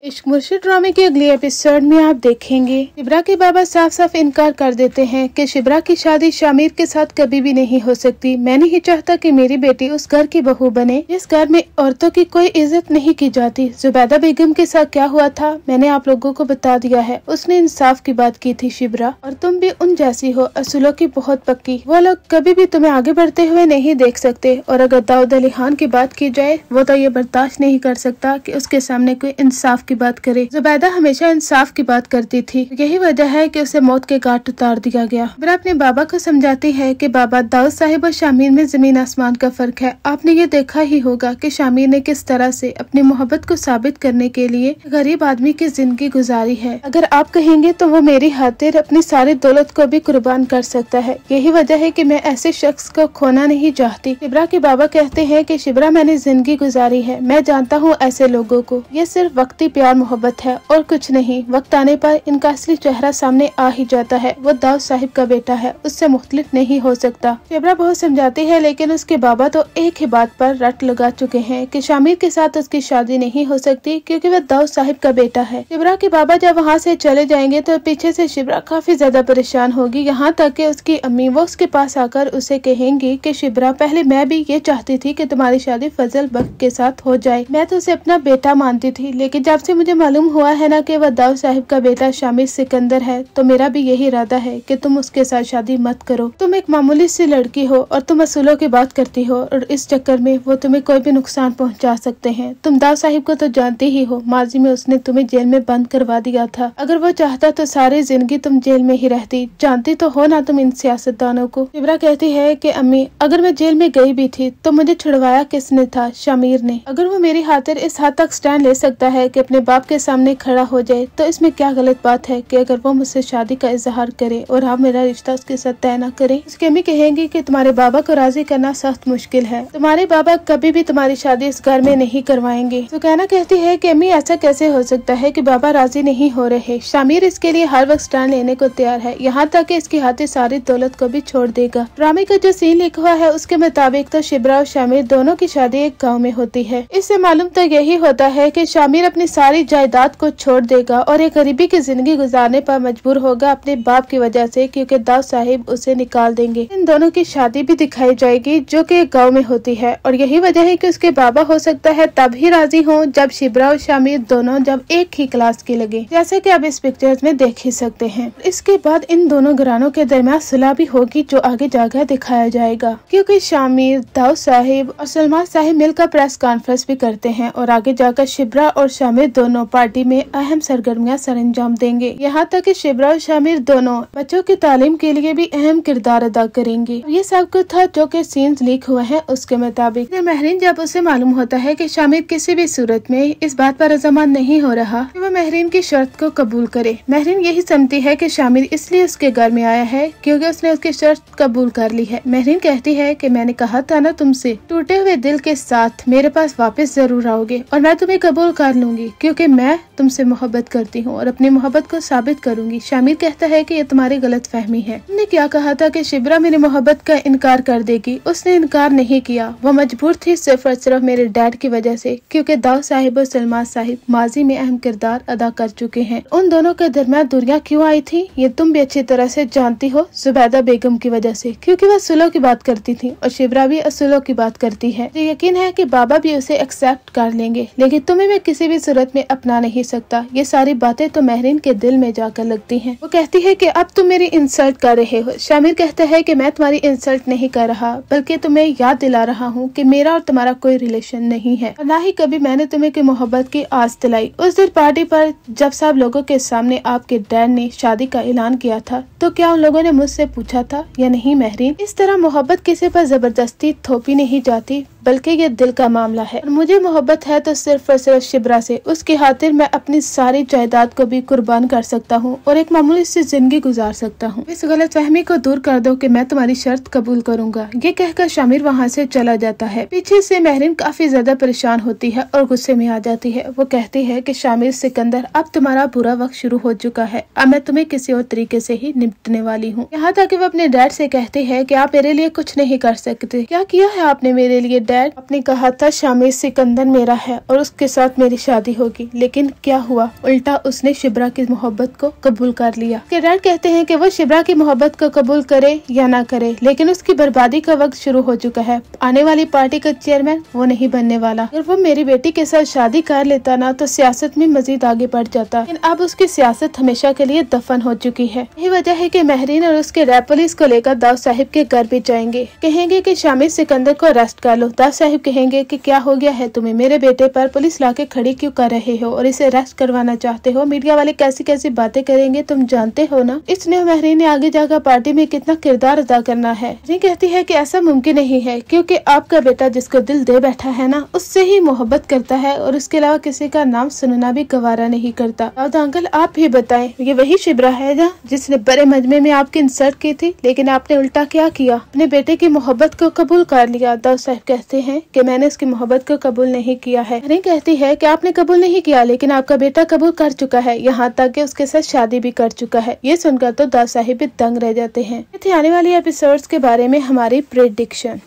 इश्क मुर्शिद ड्रामे के अगले एपिसोड में आप देखेंगे शिब्रा के बाबा साफ साफ इनकार कर देते हैं कि शिब्रा की शादी शामिर के साथ कभी भी नहीं हो सकती। मैं नहीं चाहता कि मेरी बेटी उस घर की बहू बने जिस घर में औरतों की कोई इज्जत नहीं की जाती। जुबैदा बेगम के साथ क्या हुआ था मैंने आप लोगों को बता दिया है। उसने इंसाफ की बात की थी शिब्रा, और तुम भी उन जैसी हो, असूलों की बहुत पक्की। वो लोग कभी भी तुम्हें आगे बढ़ते हुए नहीं देख सकते। और अगर दाऊद अली खान की बात की जाए, वो तो ये बर्दाश्त नहीं कर सकता कि उसके सामने कोई इंसाफ की बात करे। जुबैदा हमेशा इंसाफ की बात करती थी, यही वजह है कि उसे मौत के घाट उतार दिया गया। शिब्रा अपने बाबा को समझाती है कि बाबा, दाऊद साहिब और शामिर में जमीन आसमान का फर्क है। आपने ये देखा ही होगा कि शामिर ने किस तरह से अपनी मोहब्बत को साबित करने के लिए गरीब आदमी की जिंदगी गुजारी है। अगर आप कहेंगे तो वो मेरी खातिर अपनी सारी दौलत को भी कुर्बान कर सकता है। यही वजह है कि मैं ऐसे शख्स को खोना नहीं चाहती। शिब्रा के बाबा कहते हैं कि शिब्रा, मैंने जिंदगी गुजारी है, मैं जानता हूँ ऐसे लोगों को ये सिर्फ वक्ती प्यार मोहब्बत है और कुछ नहीं। वक्त आने पर इनका असली चेहरा सामने आ ही जाता है। वो दाऊद साहिब का बेटा है, उससे मुख्तलिफ नहीं हो सकता। शिब्रा बहुत समझाती है, लेकिन उसके बाबा तो एक ही बात पर रट लगा चुके हैं कि शामिर के साथ उसकी शादी नहीं हो सकती क्योंकि वह दाऊद साहिब का बेटा है। शिब्रा के बाबा जब वहाँ से चले जाएंगे तो पीछे से शिब्रा काफी ज्यादा परेशान होगी, यहाँ तक कि उसकी अम्मी वो उसके पास आकर उसे कहेंगी कि शिब्रा, पहले मैं भी ये चाहती थी कि तुम्हारी शादी फजल बख्श के साथ हो जाए। मैं तो उसे अपना बेटा मानती थी, लेकिन जब से मुझे मालूम हुआ है ना कि वह दाऊद साहिब का बेटा शामिर सिकंदर है, तो मेरा भी यही इरादा है कि तुम उसके साथ शादी मत करो। तुम एक मामूली सी लड़की हो और तुम असूलों की बात करती हो, और इस चक्कर में वो तुम्हें कोई भी नुकसान पहुंचा सकते हैं। तुम दाऊद साहिब को तो जानते ही हो, माजी में उसने तुम्हें जेल में बंद करवा दिया था। अगर वो चाहता तो सारी जिंदगी तुम जेल में ही रहती। जानती तो हो ना तुम इन सियासतदानों को। शिब्रा कहती है कि अम्मी, अगर मैं जेल में गई भी थी तो मुझे छुड़वाया किसने था? शामिर ने। अगर वो मेरी खातिर इस हद तक स्टैंड ले सकता है कि अपने बाप के सामने खड़ा हो जाए, तो इसमें क्या गलत बात है कि अगर वो मुझसे शादी का इजहार करे और आप मेरा रिश्ता उसके साथ तय न करें। उसकी अम्मी कहेंगी कि तुम्हारे बाबा को राजी करना सख्त मुश्किल है, तुम्हारे बाबा कभी भी तुम्हारी शादी इस घर में नहीं करवाएंगे। सुकैना कहती है कि अम्मी, ऐसा कैसे हो सकता है कि बाबा राजी नहीं हो रहे? शामिर इसके लिए हर वक्त स्टैंड लेने को तैयार है, यहाँ तक कि इसकी हाथी सारी दौलत को भी छोड़ देगा। ड्रामे का जो सीन लिखा हुआ है उसके मुताबिक तो शिब्रा और शामिर दोनों की शादी एक गाँव में होती है। इससे मालूम तो यही होता है कि शामिर अपनी सारी जायदाद को छोड़ देगा और एक गरीबी की जिंदगी गुजारने पर मजबूर होगा अपने बाप की वजह से, क्योंकि दाऊद साहिब उसे निकाल देंगे। इन दोनों की शादी भी दिखाई जाएगी जो कि एक गाँव में होती है, और यही वजह है कि उसके बाबा हो सकता है तब ही राजी हों जब शिब्रा और शामिर दोनों जब एक ही क्लास के लगे, जैसे कि आप इस पिक्चर्स में देख ही सकते हैं। इसके बाद इन दोनों घरानों के दरमियान सुलह भी होगी, जो आगे जाकर दिखाया जाएगा, क्योंकि शामिर, दाऊद साहिब और सलमान साहिब मिलकर प्रेस कॉन्फ्रेंस भी करते हैं और आगे जाकर शिब्रा और शामिर दोनों पार्टी में अहम सरगर्मियां सरंजाम देंगे। यहाँ तक कि शिब्रा और शामिर दोनों बच्चों की तालीम के लिए भी अहम किरदार अदा करेंगे। ये सब कुछ था जो कि सीन्स लीक हुए हैं उसके मुताबिक। महरीन जब उसे मालूम होता है कि शामिर किसी भी सूरत में इस बात पर रजामंद नहीं हो रहा कि वो महरीन की शर्त को कबूल करे, महरीन यही समझती है कि शामिर इसलिए उसके घर में आया है क्योंकि उसने उसकी शर्त कबूल कर ली है। महरीन कहती है कि मैंने कहा था ना तुमसे, टूटे हुए दिल के साथ मेरे पास वापस जरूर आओगे और मैं तुम्हें कबूल कर लूंगी क्योंकि मैं तुमसे मोहब्बत करती हूँ और अपनी मोहब्बत को साबित करूंगी। शामिर कहता है कि ये तुम्हारी गलत फहमी है। तुमने क्या कहा था कि शिब्रा मेरी मोहब्बत का इनकार कर देगी? उसने इनकार नहीं किया, वो मजबूर थी सिर्फ और सिर्फ मेरे डैड की वजह से, क्योंकि दाऊद साहिब और सलमान साहिब माजी में अहम किरदार अदा कर चुके हैं। उन दोनों के दरमियान दूरियां क्यों आई थी ये तुम भी अच्छी तरह से जानती हो, जुबैदा बेगम की वजह से, क्योंकि वह असूलों की बात करती थी और शिब्रा भी असूलों की बात करती है। तो यकीन है कि बाबा भी उसे एक्सेप्ट कर लेंगे, लेकिन तुम्हें मैं किसी भी सूरत में अपना नहीं सकता। ये सारी बातें तो महरीन के दिल में जाकर लगती हैं। वो कहती है कि अब तुम मेरी इंसल्ट कर रहे हो। शामिर कहता है कि मैं तुम्हारी इंसल्ट नहीं कर रहा, बल्कि तुम्हें याद दिला रहा हूँ कि मेरा और तुम्हारा कोई रिलेशन नहीं है और न ही कभी मैंने तुम्हें की मोहब्बत की आस दिलाई। उस दिन पार्टी पर जब सब लोगों के सामने आपके डैड ने शादी का ऐलान किया था, तो क्या उन लोगों ने मुझसे पूछा था या नहीं? महरीन, इस तरह मोहब्बत किसी पर जबरदस्ती थोपी नहीं जाती, बल्कि ये दिल का मामला है। और मुझे मोहब्बत है तो सिर्फ और सिर्फ शिब्रा से। उसकी खातिर मैं अपनी सारी जायदाद को भी कुर्बान कर सकता हूँ और एक मामूली सी जिंदगी गुजार सकता हूँ। इस गलतफहमी को दूर कर दो कि मैं तुम्हारी शर्त कबूल करूंगा। ये कहकर शामिर वहाँ से चला जाता है। पीछे से महरीन काफी ज्यादा परेशान होती है और गुस्से में आ जाती है। वो कहती है कि शामिर सिकंदर, अब तुम्हारा बुरा वक्त शुरू हो चुका है, अब मैं तुम्हें किसी और तरीके से ही निपटने वाली हूँ। यहाँ तक कि वो अपने डैड से कहती है कि आप मेरे लिए कुछ नहीं कर सकते। क्या किया है आपने मेरे लिए डैड? डैड, आपने कहा था शामिर सिकंदर मेरा है और उसके साथ मेरी शादी होगी, लेकिन क्या हुआ? उल्टा उसने शिब्रा की मोहब्बत को कबूल कर लिया। उसके डैड कहते हैं कि वो शिब्रा की मोहब्बत को कबूल करे या ना करे, लेकिन उसकी बर्बादी का वक्त शुरू हो चुका है। आने वाली पार्टी का चेयरमैन वो नहीं बनने वाला। अगर वो मेरी बेटी के साथ शादी कर लेता ना तो सियासत में मजीद आगे बढ़ जाता, लेकिन अब उसकी सियासत हमेशा के लिए दफन हो चुकी है। यही वजह है कि महरीन और उसके रैप पुलिस को लेकर दाऊद साहिब के घर भी जाएंगे। कहेंगे कि शामिर सिकंदर को अरेस्ट कर लो। दाऊद साहिब कहेंगे कि क्या हो गया है तुम्हें, मेरे बेटे पर पुलिस लाके खड़ी क्यों कर रहे हो और इसे अरेस्ट करवाना चाहते हो? मीडिया वाले कैसी कैसी बातें करेंगे तुम जानते हो ना। इसने महरीन ने आगे जाकर पार्टी में कितना किरदार अदा करना है। महरीन कहती है कि ऐसा मुमकिन नहीं है, क्योंकि आपका बेटा जिसको दिल दे बैठा है ना, उससे ही मोहब्बत करता है और उसके अलावा किसी का नाम सुनना भी गवारा नहीं करता। दाऊद अंकल आप भी बताएं, ये वही शिब्रा है ना जिसने बड़े मजमे में आपकी इंसल्ट की थी, लेकिन आपने उल्टा क्या किया, अपने बेटे की मोहब्बत को कबूल कर लिया। दाऊद साहब कहते हैं कि मैंने उसकी मोहब्बत को कबूल नहीं किया है। महरीन कहती है कि आपने कबूल नहीं किया, लेकिन आपका बेटा कबूल कर चुका है, यहाँ तक कि उसके साथ शादी भी कर चुका है। ये सुनकर तो दाऊद साहिब भी दंग रह जाते हैं। आने वाली एपिसोड्स के बारे में हमारी प्रेडिक्शन।